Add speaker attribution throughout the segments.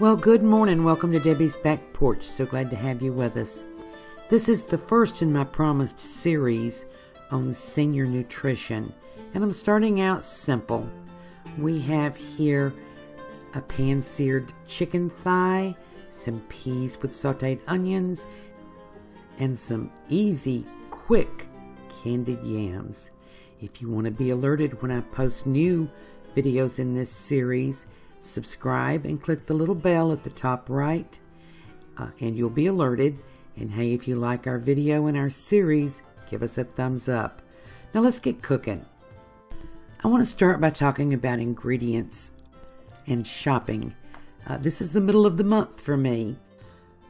Speaker 1: Well, good morning. Welcome to Debbie's Back Porch. So glad to have you with us. This is the first in my promised series on senior nutrition, and I'm starting out simple. We have here a pan-seared chicken thigh, some peas with sauteed onions, and some easy, quick candied yams. If you want to be alerted when I post new videos in this series, subscribe and click the little bell at the top right, and you'll be alerted. And hey, if you like our video and our series, give us a thumbs up. Now let's get cooking. I want to start by talking about ingredients and shopping. This is the middle of the month for me,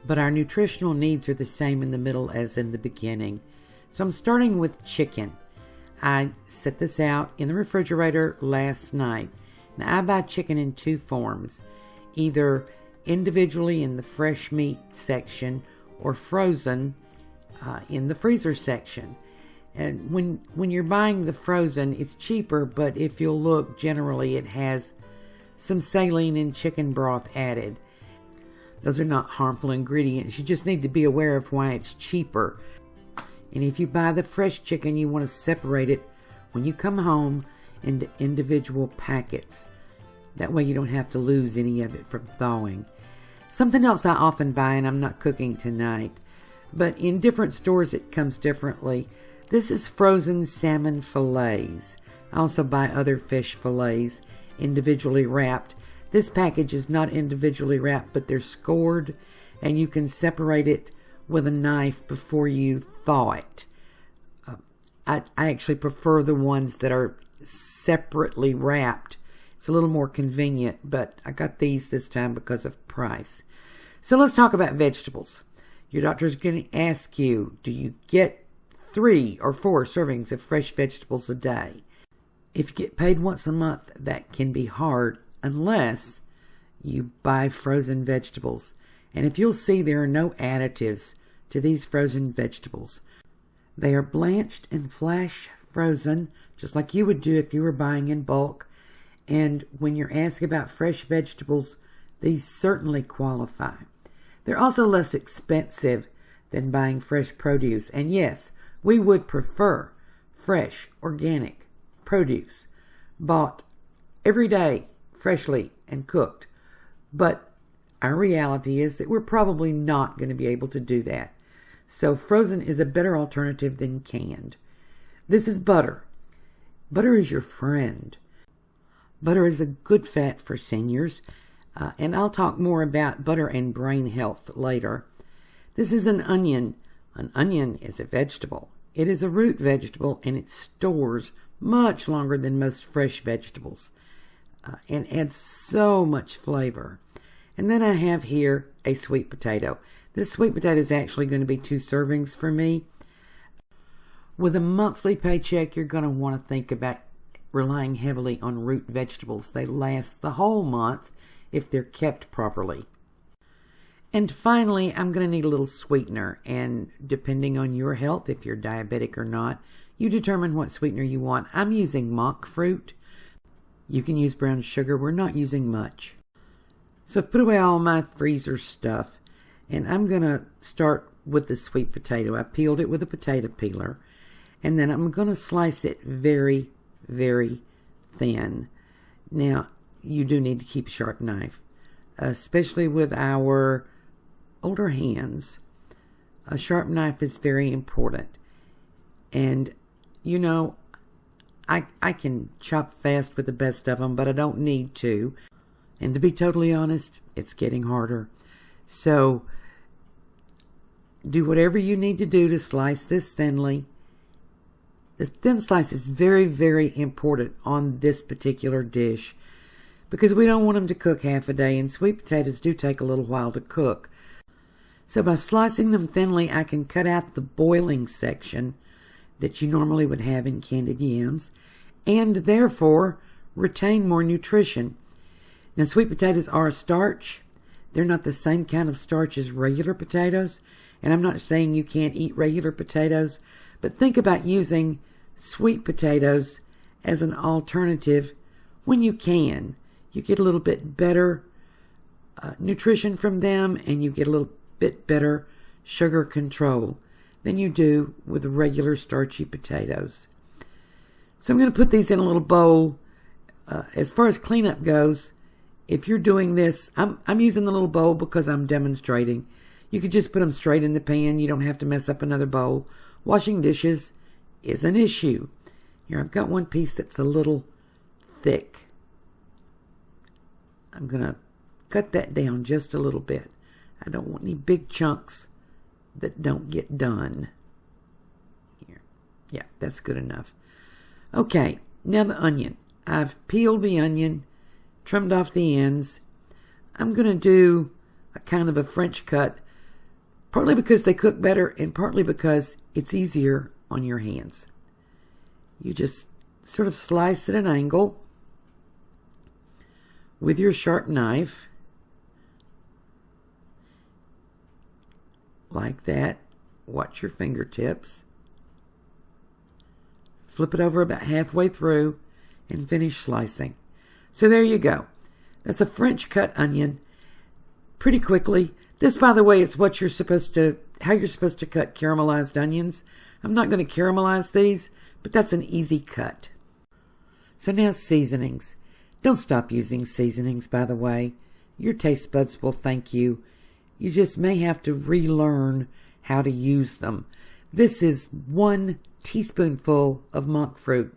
Speaker 1: but our nutritional needs are the same in the middle as in the beginning. So I'm starting with chicken. I set this out in the refrigerator last night. Now, I buy chicken in two forms, either individually in the fresh meat section or frozen in the freezer section. And when you're buying the frozen, it's cheaper, but if you'll look, generally it has some saline and chicken broth added. Those are not harmful ingredients. You just need to be aware of why it's cheaper. And if you buy the fresh chicken, you want to separate it when you come home into individual packets. That way you don't have to lose any of it from thawing. Something else I often buy, and I'm not cooking tonight, but in different stores it comes differently. This is frozen salmon fillets. I also buy other fish fillets individually wrapped. This package is not individually wrapped, but they're scored, and you can separate it with a knife before you thaw it. I actually prefer the ones that are separately wrapped. It's a little more convenient, but I got these this time because of price. So let's talk about vegetables. Your doctor's going to ask you, do you get 3 or 4 servings of fresh vegetables a day? If you get paid once a month, that can be hard unless you buy frozen vegetables. And if you'll see, there are no additives to these frozen vegetables. They are blanched and flash frozen, just like you would do if you were buying in bulk. And when you're asked about fresh vegetables, these certainly qualify. They're also less expensive than buying fresh produce. And yes, we would prefer fresh, organic produce bought every day, freshly and cooked. But our reality is that we're probably not going to be able to do that. So frozen is a better alternative than canned. This is butter. Butter is your friend. Butter is a good fat for seniors, and I'll talk more about butter and brain health later. This is an onion. An onion is a vegetable. It is a root vegetable, and it stores much longer than most fresh vegetables, and adds so much flavor. And then I have here a sweet potato. This sweet potato is actually going to be 2 servings for me. With a monthly paycheck, you're going to want to think about relying heavily on root vegetables. They last the whole month if they're kept properly. And finally, I'm going to need a little sweetener. And depending on your health, if you're diabetic or not, you determine what sweetener you want. I'm using monk fruit. You can use brown sugar. We're not using much. So I've put away all my freezer stuff, and I'm going to start with the sweet potato. I peeled it with a potato peeler, and then I'm going to slice it very, very thin. Now, you do need to keep a sharp knife, especially with our older hands. A sharp knife is very important. And, you know, I can chop fast with the best of them, but I don't need to. And to be totally honest, it's getting harder. So do whatever you need to do to slice this thinly. The thin slice is very, very important on this particular dish because we don't want them to cook half a day, and sweet potatoes do take a little while to cook. So by slicing them thinly, I can cut out the boiling section that you normally would have in candied yams and therefore retain more nutrition. Now, sweet potatoes are a starch. They're not the same kind of starch as regular potatoes. And I'm not saying you can't eat regular potatoes, but think about using sweet potatoes as an alternative when you can. You get a little bit better nutrition from them, and you get a little bit better sugar control than you do with regular starchy potatoes. So I'm going to put these in a little bowl. As far as cleanup goes, if you're doing this, I'm using the little bowl because I'm demonstrating. You could just put them straight in the pan. You don't have to mess up another bowl. Washing dishes is an issue. Here, I've got one piece that's a little thick. I'm going to cut that down just a little bit. I don't want any big chunks that don't get done. Here. Yeah, that's good enough. Okay, now the onion. I've peeled the onion, trimmed off the ends. I'm going to do a kind of a French cut, partly because they cook better and partly because it's easier on your hands. You just sort of slice at an angle with your sharp knife, like that. Watch your fingertips. Flip it over about halfway through and finish slicing. So there you go. That's a French cut onion pretty quickly. This, by the way, is how you're supposed to cut caramelized onions. I'm not going to caramelize these, but that's an easy cut. So now seasonings. Don't stop using seasonings, by the way. Your taste buds will thank you. You just may have to relearn how to use them. This is 1 teaspoonful of monk fruit.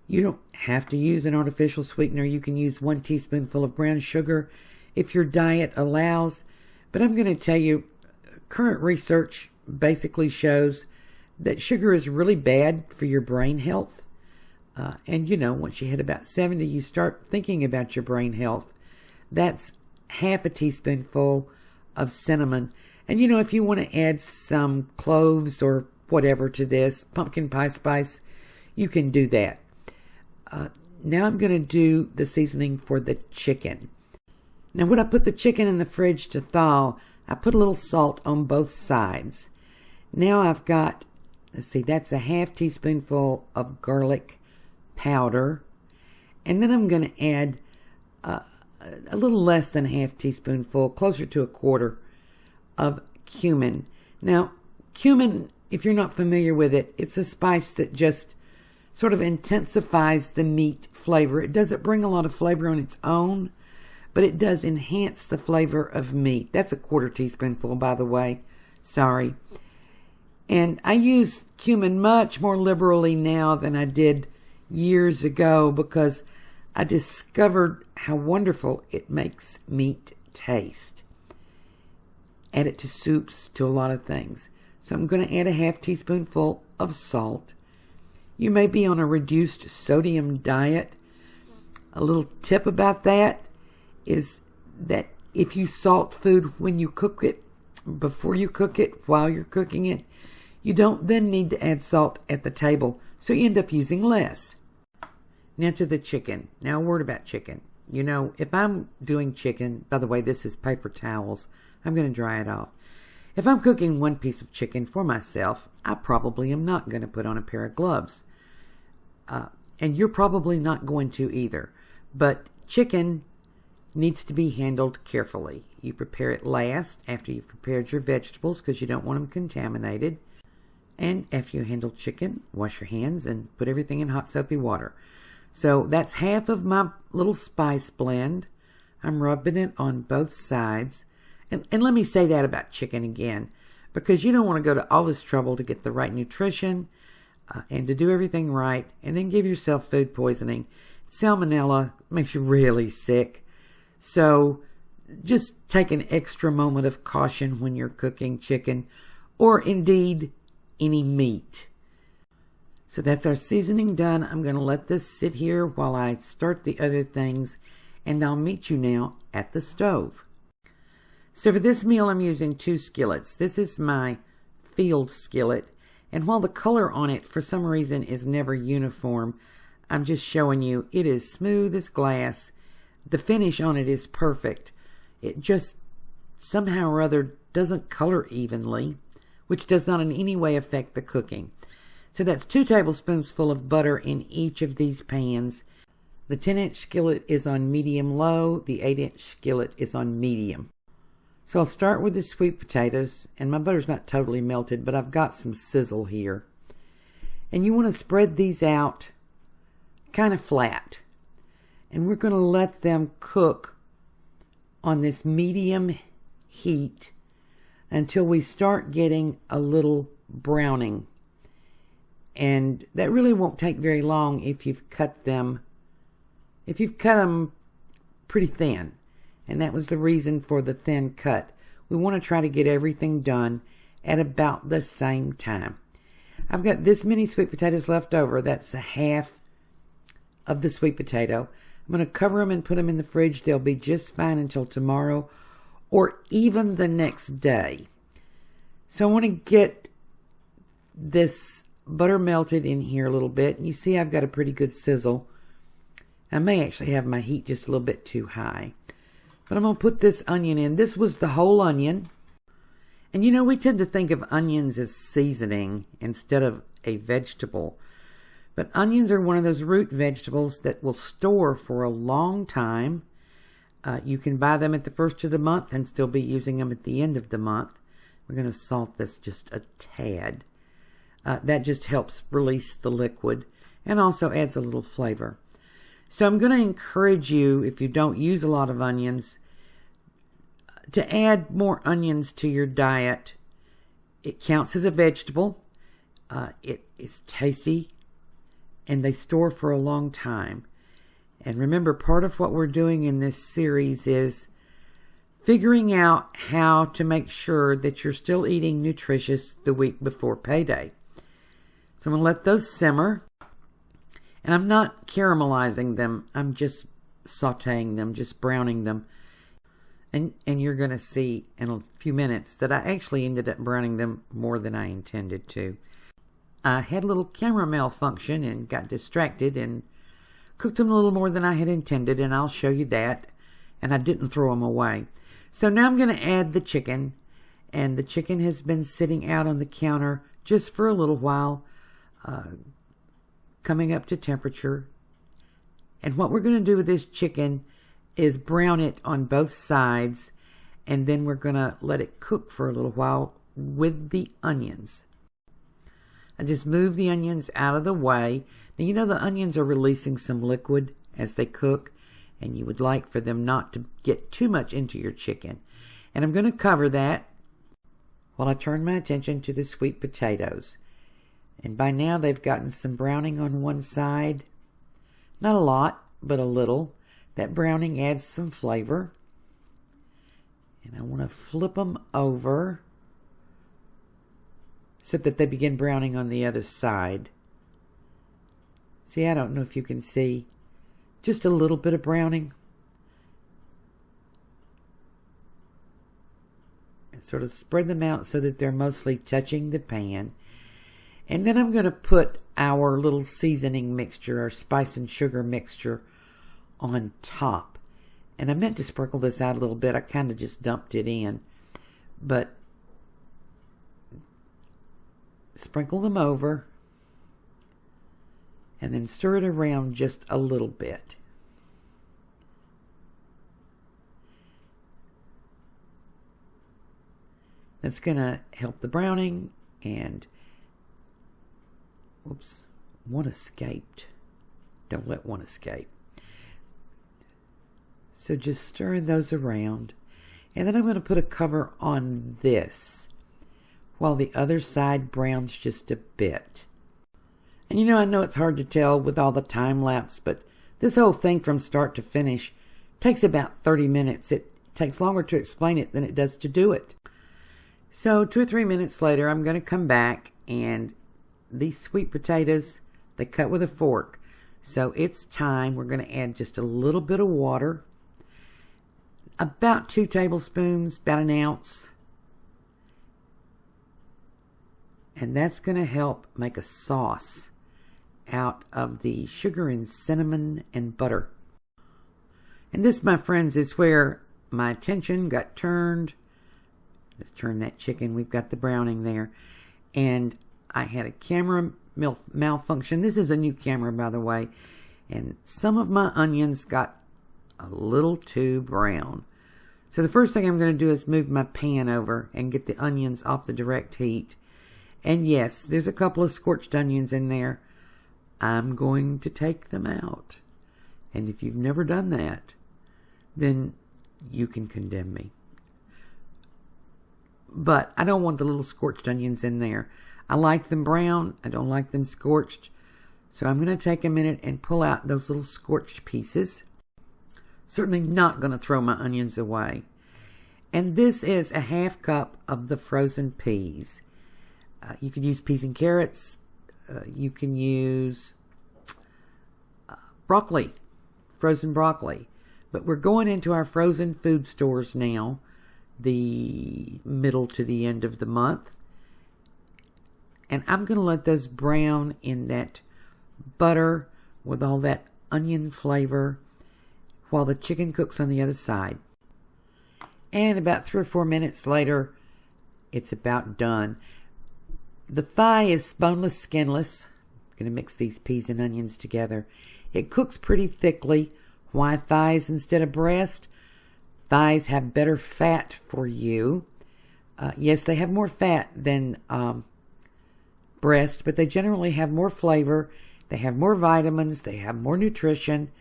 Speaker 1: You don't have to use an artificial sweetener. You can use 1 teaspoonful of brown sugar if your diet allows. But I'm going to tell you, current research basically shows that sugar is really bad for your brain health. And once you hit about 70, you start thinking about your brain health. That's half a teaspoonful of cinnamon. And if you want to add some cloves or whatever to this, pumpkin pie spice, you can do that. Now I'm going to do the seasoning for the chicken. Now when I put the chicken in the fridge to thaw, I put a little salt on both sides. Now I've got, that's a half teaspoonful of garlic powder. And then I'm going to add a little less than a half teaspoonful, closer to a quarter, of cumin. Now, cumin, if you're not familiar with it, it's a spice that just sort of intensifies the meat flavor. It doesn't bring a lot of flavor on its own, but it does enhance the flavor of meat. That's a quarter teaspoonful, by the way. Sorry. And I use cumin much more liberally now than I did years ago because I discovered how wonderful it makes meat taste. Add it to soups, to a lot of things. So I'm going to add a half teaspoonful of salt. You may be on a reduced sodium diet. A little tip about that is that if you salt food when you cook it, before you cook it, while you're cooking it, you don't then need to add salt at the table, so you end up using less. Now to the chicken. Now a word about chicken. If I'm doing chicken, by the way, this is paper towels. I'm going to dry it off. If I'm cooking 1 piece of chicken for myself, I probably am not going to put on a pair of gloves. And you're probably not going to either. But chicken needs to be handled carefully. You prepare it last after you've prepared your vegetables because you don't want them contaminated. And after you handle chicken, wash your hands and put everything in hot soapy water. So that's half of my little spice blend. I'm rubbing it on both sides. And let me say that about chicken again, because you don't want to go to all this trouble to get the right nutrition and to do everything right and then give yourself food poisoning. Salmonella makes you really sick. So just take an extra moment of caution when you're cooking chicken or indeed any meat. So that's our seasoning done. I'm going to let this sit here while I start the other things, and I'll meet you now at the stove. So for this meal, I'm using 2 skillets. This is my field skillet, and while the color on it for some reason is never uniform, I'm just showing you it is smooth as glass. The finish on it is perfect. It just somehow or other doesn't color evenly, which does not in any way affect the cooking. So that's 2 tablespoons full of butter in each of these pans. The 10-inch skillet is on medium-low. The 8-inch skillet is on medium. So I'll start with the sweet potatoes, and my butter's not totally melted, but I've got some sizzle here. And you want to spread these out kind of flat. And we're going to let them cook on this medium heat until we start getting a little browning. And that really won't take very long if you've cut them pretty thin. And that was the reason for the thin cut. We want to try to get everything done at about the same time. I've got this many sweet potatoes left over. That's a half of the sweet potato. I'm going to cover them and put them in the fridge. They'll be just fine until tomorrow or even the next day. So I want to get this butter melted in here a little bit. You see I've got a pretty good sizzle. I may actually have my heat just a little bit too high. But I'm going to put this onion in. This was the whole onion. And you know, we tend to think of onions as seasoning instead of a vegetable. But onions are one of those root vegetables that will store for a long time. You can buy them at the first of the month and still be using them at the end of the month. We're going to salt this just a tad. That just helps release the liquid and also adds a little flavor. So I'm going to encourage you, if you don't use a lot of onions, to add more onions to your diet. It counts as a vegetable. It is tasty, and they store for a long time. And remember, part of what we're doing in this series is figuring out how to make sure that you're still eating nutritious the week before payday. So I'm going to let those simmer. And I'm not caramelizing them. I'm just sauteing them, just browning them. And you're going to see in a few minutes that I actually ended up browning them more than I intended to. I had a little camera malfunction and got distracted and cooked them a little more than I had intended, and I'll show you that. And I didn't throw them away. So now I'm going to add the chicken, and the chicken has been sitting out on the counter just for a little while, coming up to temperature. And what we're going to do with this chicken is brown it on both sides, and then we're going to let it cook for a little while with the onions. I just move the onions out of the way. Now, you know the onions are releasing some liquid as they cook, and you would like for them not to get too much into your chicken. And I'm going to cover that while I turn my attention to the sweet potatoes. And by now they've gotten some browning on one side. Not a lot, but a little. That browning adds some flavor. And I want to flip them over so that they begin browning on the other side. See, I don't know if you can see. Just a little bit of browning. And sort of spread them out so that they're mostly touching the pan. And then I'm going to put our little seasoning mixture, our spice and sugar mixture, on top. And I meant to sprinkle this out a little bit. I kind of just dumped it in. But sprinkle them over. And then stir it around just a little bit. That's going to help the browning. And oops, one escaped. Don't let one escape. So just stirring those around. And then I'm going to put a cover on this while the other side browns just a bit. And you know, I know it's hard to tell with all the time lapse, but this whole thing from start to finish takes about 30 minutes. It takes longer to explain it than it does to do it. So 2 or 3 minutes later, I'm going to come back, and these sweet potatoes, they cut with a fork. So it's time. We're going to add just a little bit of water. About 2 tablespoons, about an ounce. And that's going to help make a sauce out of the sugar and cinnamon and butter. And this, my friends, is where my attention got turned. Let's turn that chicken. We've got the browning there. And I had a camera malfunction. This is a new camera, by the way. And some of my onions got a little too brown. So the first thing I'm going to do is move my pan over and get the onions off the direct heat. And yes, there's a couple of scorched onions in there. I'm going to take them out. And if you've never done that, then you can condemn me. But I don't want the little scorched onions in there. I like them brown. I don't like them scorched. So I'm going to take a minute and pull out those little scorched pieces. Certainly not going to throw my onions away. And this is a half cup of the frozen peas. You could use peas and carrots. You can use broccoli, frozen broccoli. But we're going into our frozen food stores now, the middle to the end of the month. And I'm going to let those brown in that butter with all that onion flavor while the chicken cooks on the other side. And about 3 or 4 minutes later, it's about done. The thigh is boneless, skinless. I'm going to mix these peas and onions together. It cooks pretty thickly. Why thighs instead of breast? Thighs have better fat for you. Yes, they have more fat than breast, but they generally have more flavor. They have more vitamins. They have more nutrition.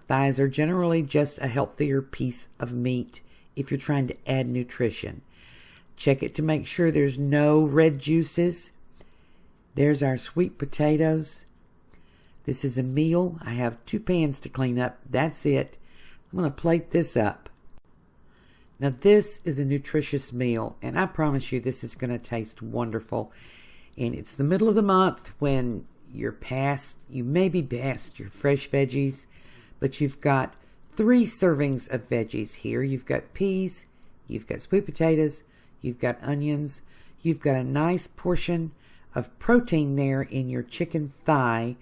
Speaker 1: Thighs are generally just a healthier piece of meat if you're trying to add nutrition. Check it to make sure there's no red juices. There's our sweet potatoes. This is a meal. I have 2 pans to clean up. That's it. I'm going to plate this up. Now this is a nutritious meal, and I promise you this is going to taste wonderful. And it's the middle of the month when you may be past your fresh veggies, but you've got 3 servings of veggies here. You've got peas, you've got sweet potatoes, you've got onions, you've got a nice portion of protein there in your chicken thigh,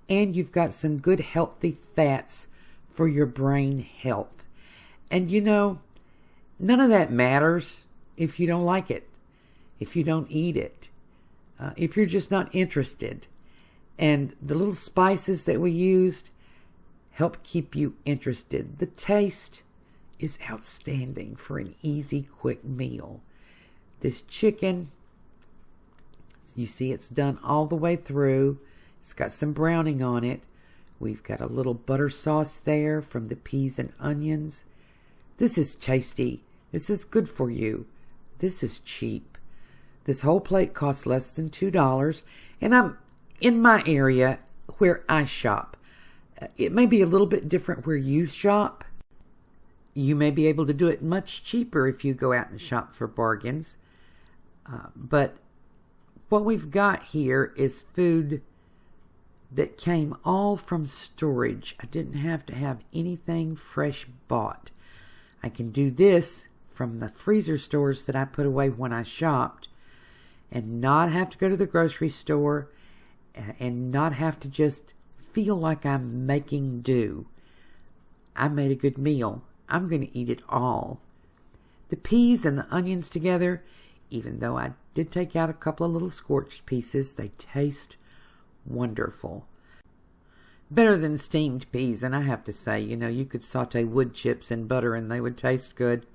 Speaker 1: and you've got some good healthy fats for your brain health. And you know, none of that matters if you don't like it, if you don't eat it, if you're just not interested. And the little spices that we used help keep you interested. The taste is outstanding for an easy, quick meal. This chicken, you see it's done all the way through. It's got some browning on it. We've got a little butter sauce there from the peas and onions. This is tasty. This is good for you. This is cheap. This whole plate costs less than $2. And I'm in my area where I shop. It may be a little bit different where you shop. You may be able to do it much cheaper if you go out and shop for bargains. But what we've got here is food that came all from storage. I didn't have to have anything fresh bought. I can do this from the freezer stores that I put away when I shopped and not have to go to the grocery store and not have to just feel like I'm making do. I made a good meal. I'm going to eat it all. The peas and the onions together, even though I did take out a couple of little scorched pieces, they taste wonderful. Better than steamed peas, and I have to say, you could saute wood chips in butter and they would taste good.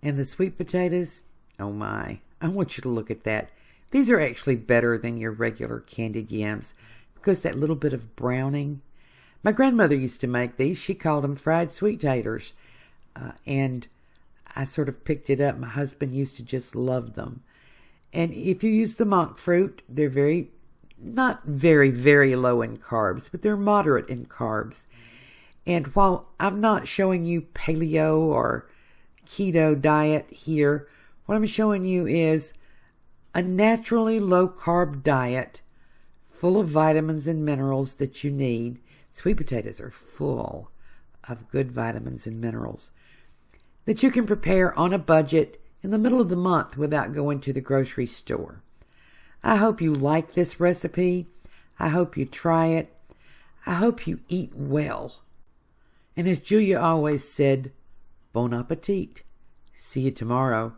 Speaker 1: And the sweet potatoes, oh my, I want you to look at that. These are actually better than your regular candied yams because that little bit of browning. My grandmother used to make these. She called them fried sweet taters, and I sort of picked it up. My husband used to just love them. And if you use the monk fruit, they're not very, very low in carbs, but they're moderate in carbs. And while I'm not showing you paleo or keto diet here, what I'm showing you is a naturally low-carb diet full of vitamins and minerals that you need. Sweet potatoes are full of good vitamins and minerals that you can prepare on a budget in the middle of the month without going to the grocery store. I hope you like this recipe. I hope you try it. I hope you eat well. And as Julia always said, bon appetit. See you tomorrow.